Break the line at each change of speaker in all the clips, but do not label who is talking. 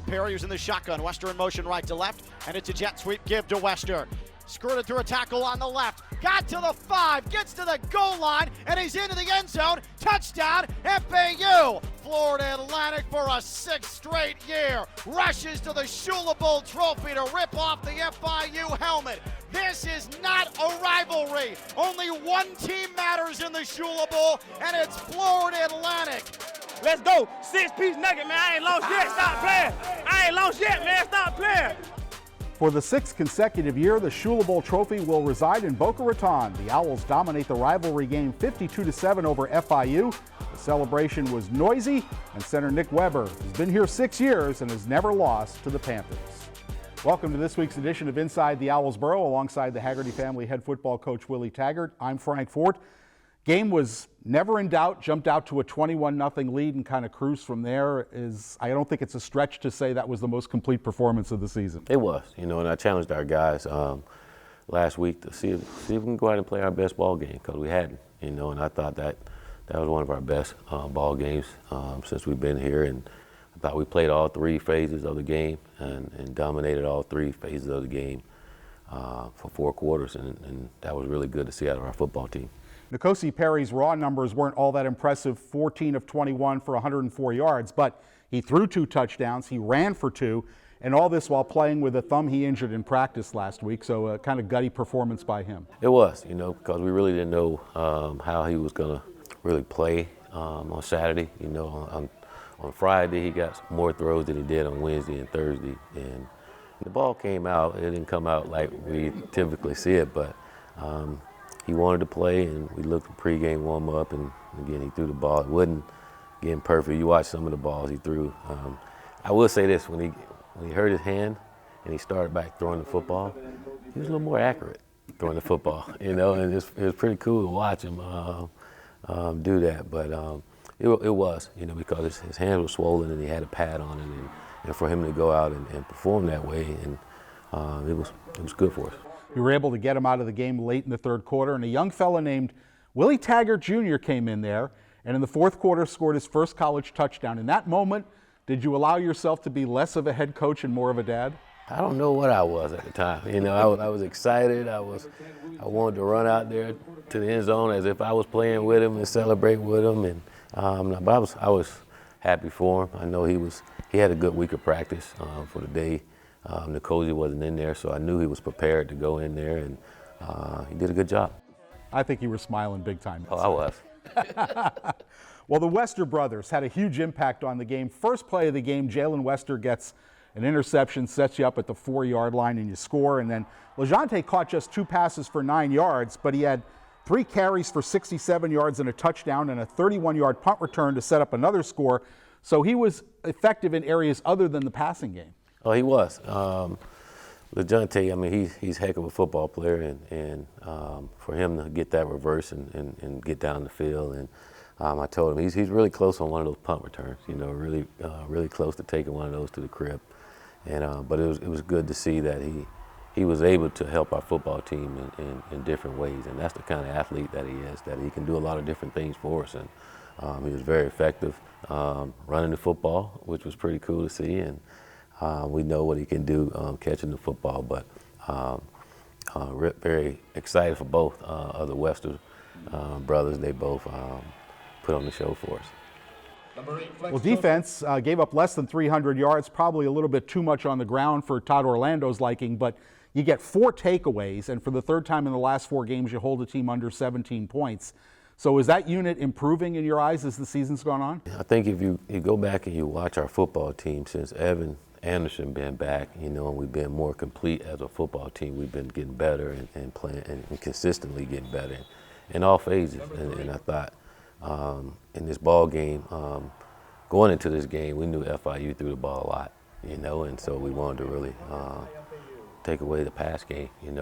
Perry, who's in the shotgun. Wester in motion right to left, and it's a jet sweep give to Wester. Skirted through a tackle on the left, got to the 5, gets to the goal line, and he's into the end zone. Touchdown, FAU! Florida Atlantic for a 6th straight year rushes to the Shula Bowl trophy to rip off the FIU helmet. This is not a rivalry. Only one team matters in the Shula Bowl, and it's Florida Atlantic.
Let's go. 6-piece nugget, man. I ain't lost yet. Stop playing. I ain't lost yet, man. Stop playing.
For the 6th consecutive year, the Shula Bowl trophy will reside in Boca Raton. The Owls dominate the rivalry game 52-7 over FIU. The celebration was noisy, and center Nick Weber has been here 6 years and has never lost to the Panthers. Welcome to this week's edition of Inside the Owls Burrow, alongside the Hagerty family head football coach Willie Taggart. I'm Frank Fort. Game was never in doubt, jumped out to a 21-0 lead and kind of cruised from there. I don't think it's a stretch to say that was the most complete performance of the season.
It was, and I challenged our guys last week to see if we can go out and play our best ball game, because we hadn't, and I thought that was one of our best ball games since we've been here, and I thought we played all 3 phases of the game and dominated all 3 phases of the game for 4 quarters, and that was really good to see out of our football team.
N'Kosi Perry's raw numbers weren't all that impressive, 14 of 21 for 104 yards, but he threw 2 touchdowns, he ran for 2, and all this while playing with a thumb he injured in practice last week, so a kind of gutty performance by him.
It was, because we really didn't know how he was going to really play on Saturday. On Friday he got more throws than he did on Wednesday and Thursday, and the ball came out. It didn't come out like we typically see it, but he wanted to play, and we looked at pregame warm-up, and again, he threw the ball. It wasn't getting perfect. You watch some of the balls he threw. I will say this, when he hurt his hand and he started back throwing the football, he was a little more accurate throwing the football, and it was pretty cool to watch him do that. But it was, because his hands were swollen and he had a pad on it, and for him to go out and perform that way, and it was good for us.
We were able to get him out of the game late in the 3rd quarter, and a young fella named Willie Taggart Jr. came in there, and in the 4th quarter scored his first college touchdown. In that moment, did you allow yourself to be less of a head coach and more of a dad?
I don't know what I was at the time. I was excited. I wanted to run out there to the end zone as if I was playing with him and celebrate with him, and but I was happy for him. I know he had a good week of practice for the day. N'Kosi wasn't in there, so I knew he was prepared to go in there, and he did a good job.
I think you were smiling big time.
Oh, I was.
Well, the Wester brothers had a huge impact on the game. First play of the game, Jalen Wester gets an interception, sets you up at the 4-yard line, and you score. And then LeJontay caught just 2 passes for 9 yards, but he had 3 carries for 67 yards and a touchdown, and a 31-yard punt return to set up another score. So he was effective in areas other than the passing game. Oh,
he was. LeJontay, he's a heck of a football player, and for him to get that reverse and get down the field, and I told him he's really close on one of those punt returns. Really close to taking one of those to the crib, and but it was good to see that he was able to help our football team in different ways, and that's the kind of athlete that he is. That he can do a lot of different things for us, and he was very effective running the football, which was pretty cool to see, and we know what he can do catching the football, but very excited for both of the Wester brothers. They both put on the show for us.
Well, defense gave up less than 300 yards, probably a little bit too much on the ground for Todd Orlando's liking, but you get 4 takeaways, and for the 3rd time in the last 4 games, you hold a team under 17 points. So is that unit improving in your eyes as the season's gone on?
I think if you go back and you watch our football team since Evan Anderson been back, and we've been more complete as a football team. We've been getting better and playing and consistently getting better in all phases. And I thought in this ball game, going into this game, we knew FIU threw the ball a lot, and so we wanted to really take away the pass game, and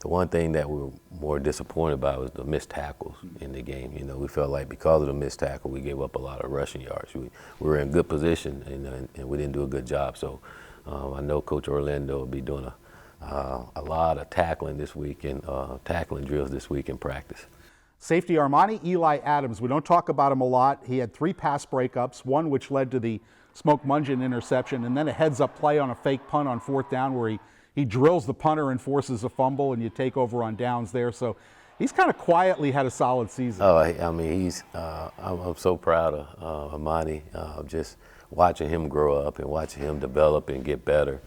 the one thing that we were more disappointed about was the missed tackles in the game. We felt like because of the missed tackle, we gave up a lot of rushing yards. We were in good position, and we didn't do a good job. So I know Coach Orlando will be doing a lot of tackling this week and tackling drills this week in practice.
Safety Armani Eli Adams, we don't talk about him a lot. He had 3 pass breakups, one which led to the Smoke Mungeon interception, and then a heads-up play on a fake punt on 4th down where he drills the punter and forces a fumble, and you take over on downs there. So he's kind of quietly had a solid season.
Oh, I mean, I'm so proud of Amani. Just watching him grow up and watching him develop and get better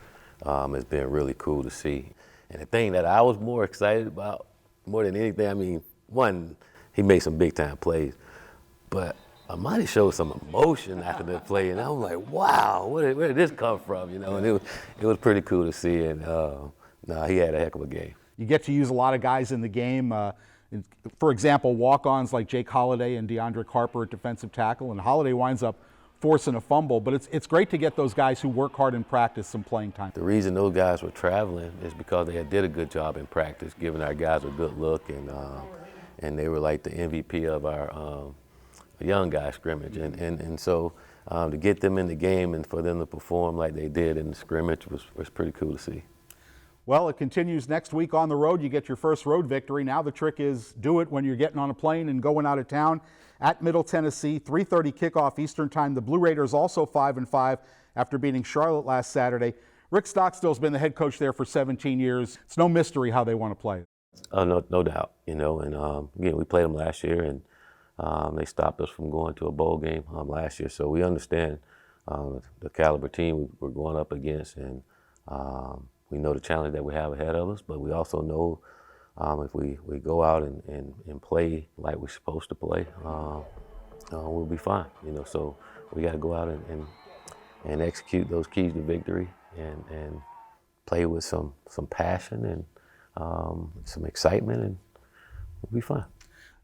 has been really cool to see. And the thing that I was more excited about, more than anything, I mean, one, he made some big-time plays, but Amani showed some emotion after that play, and I'm like, wow, where did this come from? You know, and it was pretty cool to see, and he had a heck of a game.
You get to use a lot of guys in the game. For example, walk-ons like Jake Holiday and DeAndre Carper at defensive tackle, and Holiday winds up forcing a fumble, but it's great to get those guys who work hard in practice some playing time.
The reason those guys were traveling is because they did a good job in practice, giving our guys a good look, and they were like the MVP of our young guy scrimmage, and so to get them in the game and for them to perform like they did in the scrimmage was pretty cool to see.
Well, it continues next week on the road. You get your first road victory. Now the trick is do it when you're getting on a plane and going out of town. At Middle Tennessee, 3:30 kickoff Eastern time. The Blue Raiders also 5-5 after beating Charlotte last Saturday. Rick Stockstill's been the head coach there for 17 years. It's no mystery how they want to play.
No doubt, you know, and again, we played them last year, and they stopped us from going to a bowl game last year, so we understand the caliber team we're going up against, and we know the challenge that we have ahead of us, but we also know if we go out and play like we're supposed to play, we'll be fine, you know, so we got to go out and execute those keys to victory and play with some passion and some excitement, and we'll be fine.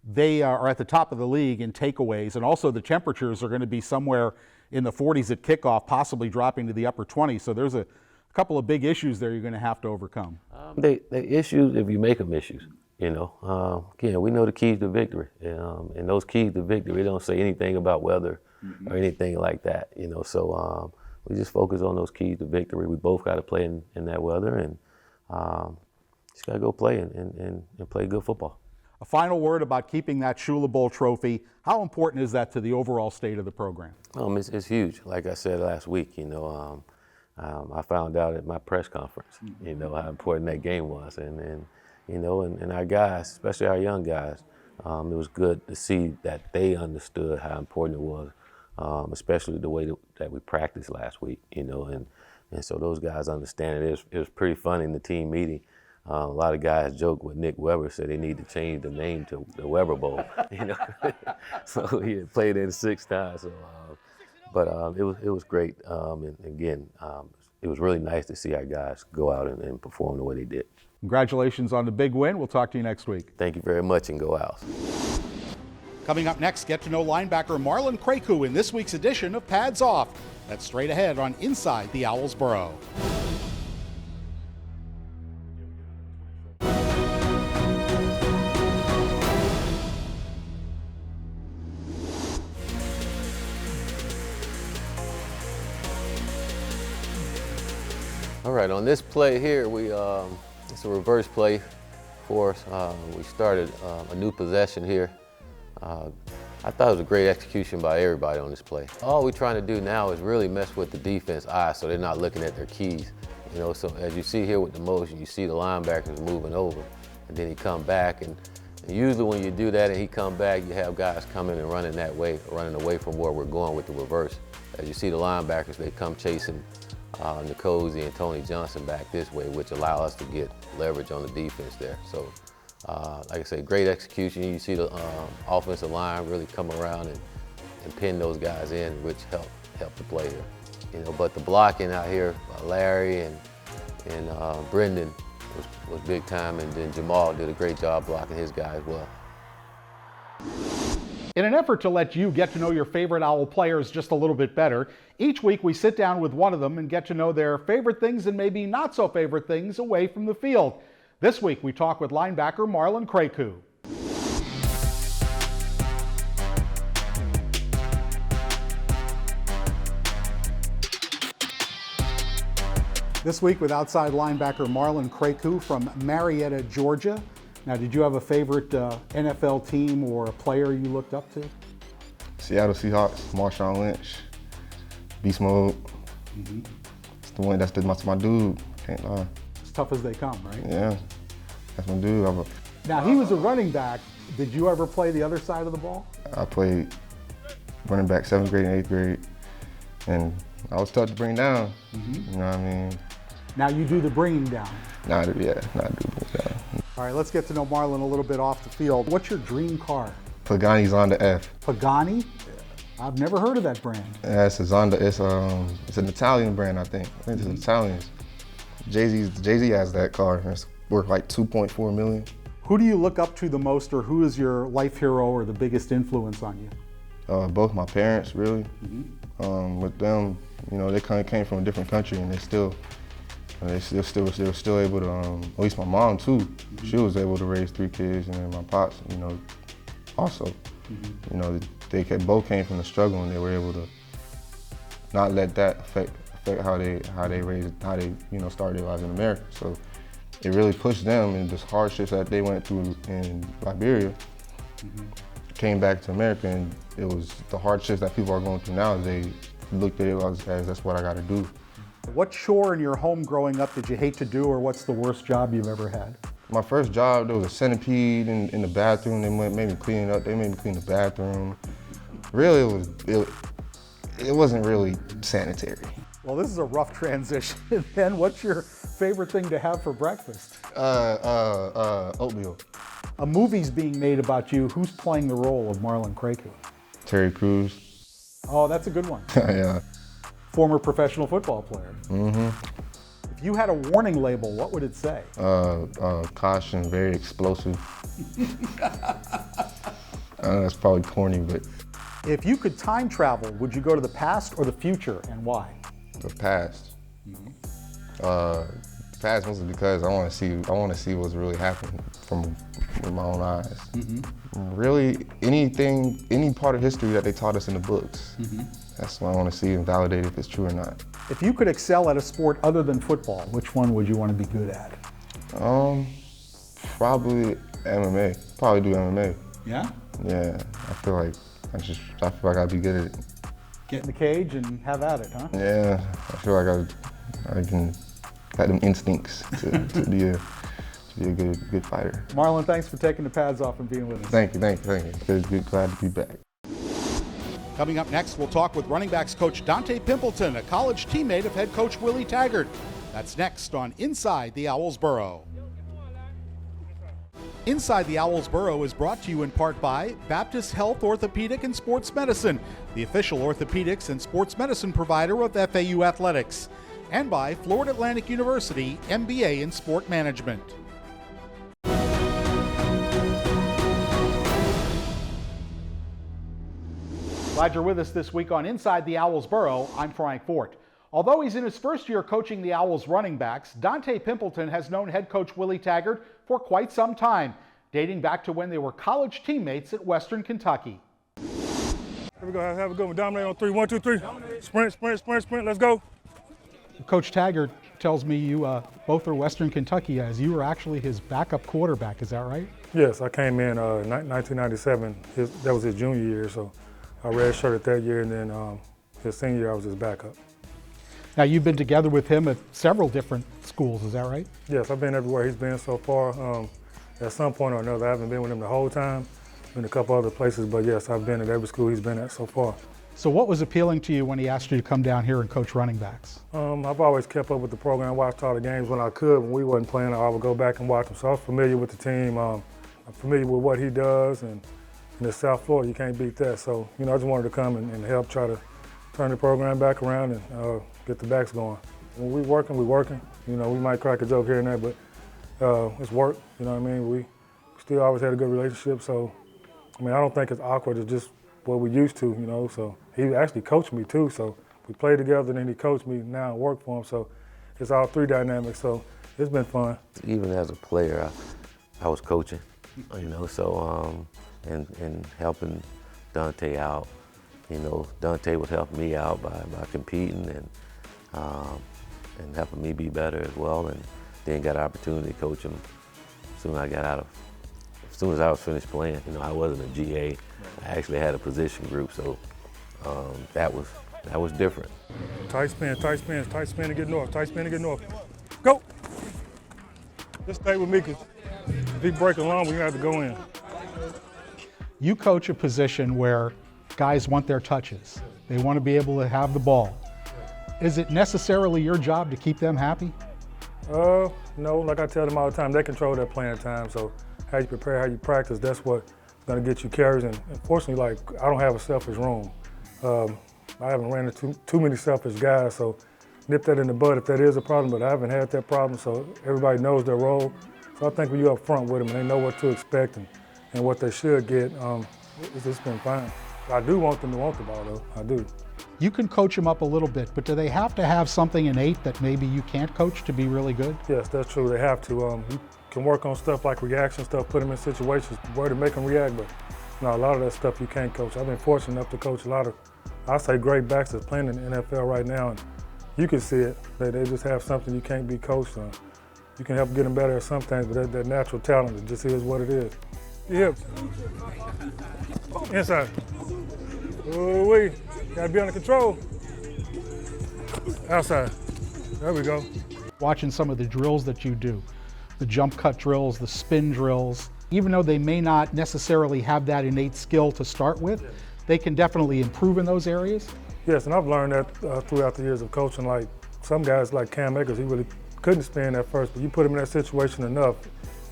They are at the top of the league in takeaways, and also the temperatures are going to be somewhere in the 40s at kickoff, possibly dropping to the upper 20s. So there's a couple of big issues there you're going to have to overcome.
They issues if you make them issues, you know. Again, we know the keys to victory, and those keys to victory don't say anything about weather or anything like that, you know. So we just focus on those keys to victory. We both got to play in that weather, and just got to go play and play good football.
A final word about keeping that Shula Bowl trophy. How important is that to the overall state of the program?
It's huge. Like I said last week, you know, I found out at my press conference, you know, how important that game was, and you know, and our guys, especially our young guys, it was good to see that they understood how important it was, especially the way that we practiced last week, you know, and so those guys understand it. It was pretty funny in the team meeting. A lot of guys joke with Nick Weber, said they need to change the name to the Weber Bowl, you know. So he had played in 6 times. So, but it was great. And again, it was really nice to see our guys go out and perform the way they did.
Congratulations on the big win. We'll talk to you next week.
Thank you very much, and go Owls.
Coming up next, get to know linebacker Marlon Krakue in this week's edition of Pads Off. That's straight ahead on Inside the Owls Burrow.
All right, on this play here, it's a reverse play for us. We started a new possession here. I thought it was a great execution by everybody on this play. All we're trying to do now is really mess with the defense eyes so they're not looking at their keys. You know, so as you see here with the motion, you see the linebackers moving over, and then he come back, and usually when you do that and he come back, you have guys coming and running that way, running away from where we're going with the reverse. As you see the linebackers, they come chasing Nicozy and Tony Johnson back this way, which allow us to get leverage on the defense there. So, like I say, great execution. You see the offensive line really come around and pin those guys in, which helped the play here. You know, but the blocking out here, Larry and Brendan was big time, and then Jamal did a great job blocking his guy as well.
In an effort to let you get to know your favorite Owl players just a little bit better, each week we sit down with one of them and get to know their favorite things and maybe not so favorite things away from the field. This week we talk with linebacker Marlon Krakue. This week with outside linebacker Marlon Krakue from Marietta, Georgia. Now, did you have a favorite NFL team or a player you looked up to?
Seattle Seahawks, Marshawn Lynch. beast mode. That's my dude. Can't lie.
As tough as they come, right?
Yeah, that's my dude.
Now, he was a running back. Did you ever play the other side of the ball?
I played running back 7th grade and 8th grade, and I was tough to bring down. You know what I mean?
Now you do the bringing down.
Not do bring down.
All right, let's get to know Marlon a little bit off the field. What's your dream car?
Pagani's on the F.
Pagani? I've never heard of that brand.
Yeah, it's a Zonda. It's an Italian brand, I think. I think it's Italian. Jay-Z has that car. It's worth like 2.4 million.
Who do you look up to the most, or who is your life hero or the biggest influence on you?
Both my parents, really. With them, you know, they kind of came from a different country, and they were still able to. At least my mom too. She was able to raise 3 kids, and then my pops, you know, also. You know, they both came from the struggle, and they were able to not let that affect how they started their lives in America. So it really pushed them, and just hardships that they went through in Liberia came back to America, and it was the hardships that people are going through now. They looked at it as that's what I got to do.
What chore in your home growing up did you hate to do, or what's the worst job you've ever had?
My first job, there was a centipede in the bathroom. They made me clean it up. They made me clean the bathroom. Really, it wasn't really sanitary.
Well, this is a rough transition. Then what's your favorite thing to have for breakfast?
Oatmeal.
A movie's being made about you. Who's playing the role of Marlon Krakue?
Terry Crews.
Oh, that's a good one.
Yeah.
Former professional football player. If you had a warning label, what would it say?
Caution, very explosive. I know that's probably corny, but.
If you could time travel, would you go to the past or the future, and why?
The past. Past mostly because I want to see what's really happening with my own eyes. Really, any part of history that they taught us in the books. That's what I want to see and validate if it's true or not.
If you could excel at a sport other than football, which one would you want to be good at?
Probably MMA. Probably do MMA.
Yeah?
Yeah, I feel like I'd be good at it.
Get in the cage and have at it, huh?
Yeah, I feel like I can got them instincts to be a good fighter.
Marlon, thanks for taking the pads off and being with us.
Thank you. Glad to be back.
Coming up next, we'll talk with running backs coach Donte Pimpleton, a college teammate of head coach Willie Taggart. That's next on Inside the Owls Burrow. Inside the Owls Burrow is brought to you in part by Baptist Health Orthopedic and Sports Medicine, the official orthopedics and sports medicine provider of FAU Athletics, and by Florida Atlantic University, MBA in Sport Management. Glad you're with us this week on Inside the Owls Burrow. I'm Frank Fort. Although he's in his first year coaching the Owls running backs, Donte Pimpleton has known head coach Willie Taggart for quite some time, dating back to when they were college teammates at Western Kentucky.
Here we go, have a good one. Dominate on 3, 1, 2, 3. Sprint, let's go.
Coach Taggart tells me you both are Western Kentucky as you were actually his backup quarterback, is that right?
Yes, I came in 1997. That was his junior year, so I redshirted that year, and then his senior year I was his backup.
Now, you've been together with him at several different schools, is that right?
Yes, I've been everywhere he's been so far. At some point or another, I haven't been with him the whole time. Been a couple other places, but yes, I've been at every school he's been at so far.
So what was appealing to you when he asked you to come down here and coach running backs?
I've always kept up with the program, watched all the games when I could. When we wasn't playing, I would go back and watch them. So I was familiar with the team. I'm familiar with what he does, and in the South Florida, you can't beat that. So, you know, I just wanted to come and help try to turn the program back around and get the backs going. When we're working. You know, we might crack a joke here and there, but it's work, you know what I mean? We still always had a good relationship, so, I mean, I don't think it's awkward. It's just what we used to, you know, so he actually coached me too, so we played together and then he coached me now and worked for him, so it's all three dynamics, so it's been fun.
Even as a player, I was coaching, you know, so, and helping Donte out. You know, Donte was helping me out by competing and helping me be better as well, and then got an opportunity to coach him as soon as I was finished playing. You know, I wasn't a GA. I actually had a position group, so that was that was different.
Tight spin, tight spin, tight spin to get north, tight spin to get north. Go! Just stay with me, because if he break along, we're going to have to go in.
You coach a position where guys want their touches. They want to be able to have the ball. Is it necessarily your job to keep them happy?
No, like I tell them all the time, they control their playing time, so how you prepare, how you practice, that's what's going to get you carries. And unfortunately, like, I don't have a selfish room. I haven't ran into too many selfish guys, so nip that in the bud if that is a problem, but I haven't had that problem, so everybody knows their role. So I think when you're up front with them and they know what to expect and what they should get, it's just been fine. I do want them to want the ball, though. I do.
You can coach them up a little bit, but do they have to have something innate that maybe you can't coach to be really good?
Yes, that's true. They have to. You can work on stuff like reaction stuff, put them in situations where to make them react, but a lot of that stuff you can't coach. I've been fortunate enough to coach a lot of, I say, great backs that's playing in the NFL right now, and you can see it. They just have something you can't be coached on. You can help get them better at some things, but that natural talent, it just is what it is. Yep. Inside. Ooh-wee. Gotta be under control. Outside. There we go.
Watching some of the drills that you do, the jump cut drills, the spin drills, even though they may not necessarily have that innate skill to start with, they can definitely improve in those areas.
Yes, and I've learned that throughout the years of coaching. Like some guys like Cam Akers, he really couldn't spin at first, but you put him in that situation enough,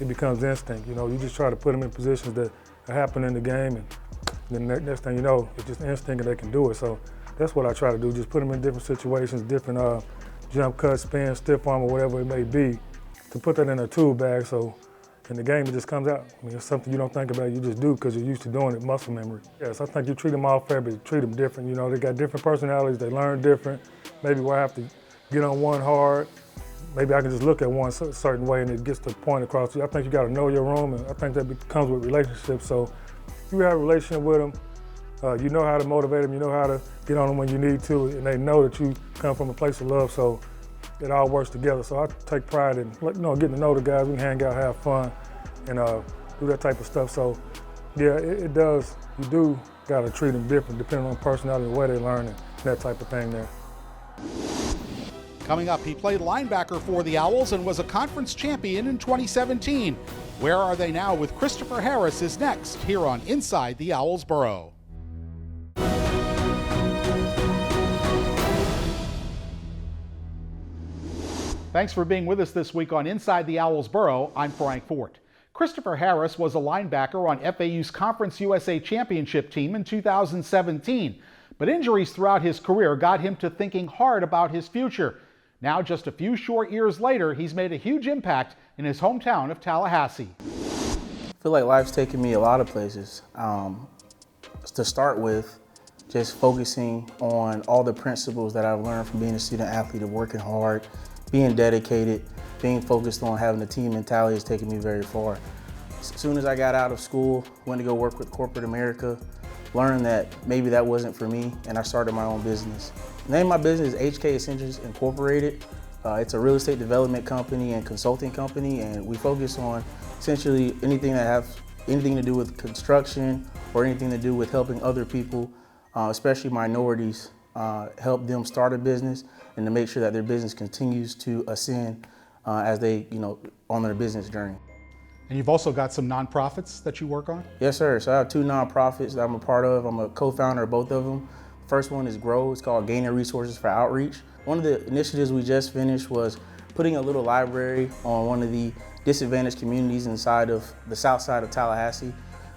it becomes instinct. You know, you just try to put him in positions that happen in the game, and then next thing you know, it's just instinct and they can do it. So that's what I try to do, just put them in different situations, different jump cut, spin, stiff arm, or whatever it may be, to put that in a tool bag, so in the game it just comes out. I mean, it's something you don't think about, you just do because you're used to doing it, muscle memory. Yes, I think you treat them all fair, but you treat them different. You know, they got different personalities, they learn different. Maybe where I have to get on one hard, maybe I can just look at one certain way and it gets the point across. I think you got to know your room, and I think that comes with relationships. So you have a relationship with them, you know how to motivate them, you know how to get on them when you need to, and they know that you come from a place of love, so it all works together. So I take pride in getting to know the guys. We can hang out, have fun, and do that type of stuff. So yeah, it does. You do got to treat them different depending on personality and where they learn and that type of thing there.
Coming up, he played linebacker for the Owls and was a conference champion in 2017. Where are they now with Christopher Harris is next here on Inside the Owls Burrow. Thanks for being with us this week on Inside the Owls Burrow. I'm Frank Fort. Christopher Harris was a linebacker on FAU's Conference USA Championship team in 2017, but injuries throughout his career got him to thinking hard about his future. Now, just a few short years later, he's made a huge impact in his hometown of Tallahassee.
I feel like life's taken me a lot of places. To start with, just focusing on all the principles that I've learned from being a student athlete, of working hard, being dedicated, being focused on having a team mentality has taken me very far. As soon as I got out of school, went to go work with corporate America, learned that maybe that wasn't for me, and I started my own business. The name of my business is HK Essentials Incorporated. It's a real estate development company and consulting company, and we focus on essentially anything that has anything to do with construction or anything to do with helping other people, especially minorities, help them start a business and to make sure that their business continues to ascend as they, on their business journey.
And you've also got some nonprofits that you work on?
Yes, sir. So I have two nonprofits that I'm a part of. I'm a co-founder of both of them. First one is Grow. It's called Gaining Resources for Outreach. One of the initiatives we just finished was putting a little library on one of the disadvantaged communities inside of the south side of Tallahassee.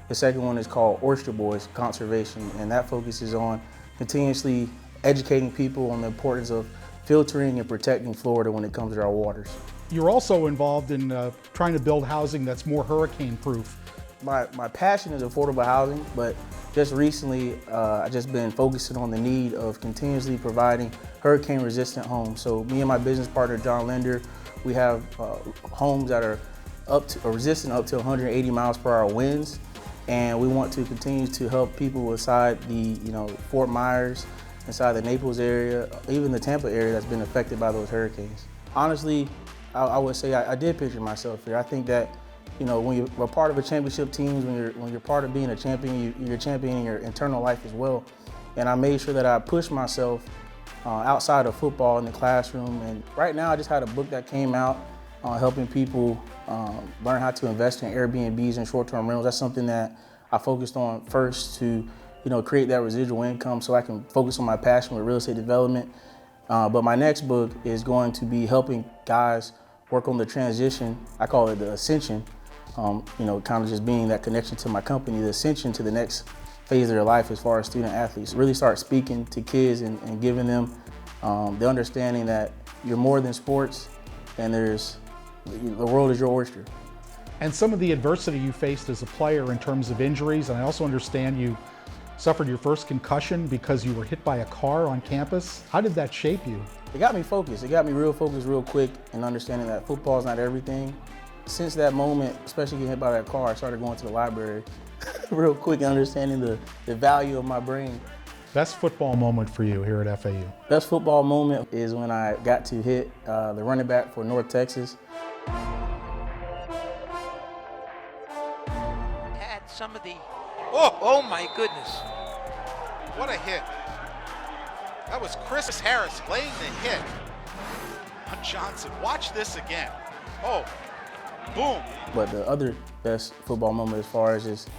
The second one is called Oyster Boys Conservation, and that focuses on continuously educating people on the importance of filtering and protecting Florida when it comes to our waters.
You're also involved in trying to build housing that's more hurricane-proof.
My passion is affordable housing, but just recently I've just been focusing on the need of continuously providing hurricane-resistant homes. So me and my business partner, John Linder, we have homes that are resistant up to 180 miles per hour winds, and we want to continue to help people inside the Fort Myers, inside the Naples area, even the Tampa area that's been affected by those hurricanes. Honestly, I would say I did picture myself here. I think that when you're a part of a championship team, when you're part of being a champion, you're championing your internal life as well. and I made sure that I pushed myself outside of football in the classroom. And right now I just had a book that came out helping people learn how to invest in Airbnbs and short-term rentals. That's something that I focused on first to create that residual income so I can focus on my passion with real estate development. But my next book is going to be helping guys work on the transition. I call it the ascension, kind of just being that connection to my company, the ascension to the next phase of their life as far as student athletes. Really start speaking to kids and giving them the understanding that you're more than sports and the world is your oyster.
And some of the adversity you faced as a player in terms of injuries, and I also understand you suffered your first concussion because you were hit by a car on campus. How did that shape you?
It got me focused. It got me real focused real quick and understanding that football is not everything. Since that moment, especially getting hit by that car, I started going to the library real quick and understanding the value of my brain.
Best football moment for you here at FAU?
Best football moment is when I got to hit the running back for North Texas.
Had some of the, oh my goodness.
What a hit. That was Khris Harris laying the hit on Johnson. Watch this again. Oh, boom.
But the other best football moment as far as just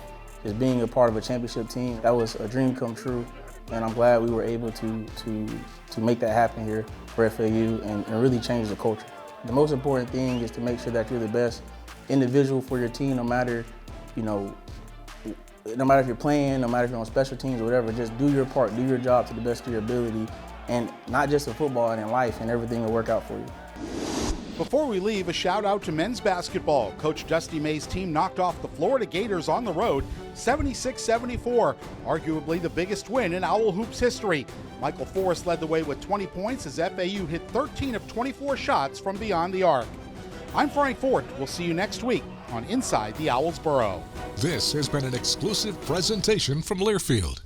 being a part of a championship team, that was a dream come true. And I'm glad we were able to make that happen here for FAU and really change the culture. The most important thing is to make sure that you're the best individual for your team, no matter if you're playing, no matter if you're on special teams or whatever. Just do your part, do your job to the best of your ability, and not just in football and in life, and everything will work out for you.
Before we leave, a shout out to men's basketball. Coach Dusty May's team knocked off the Florida Gators on the road 76-74, arguably the biggest win in Owl Hoops history. Michael Forrest led the way with 20 points as FAU hit 13 of 24 shots from beyond the arc. I'm Frank Fort. We'll see you next week on Inside the Owls Burrow.
This has been an exclusive presentation from Learfield.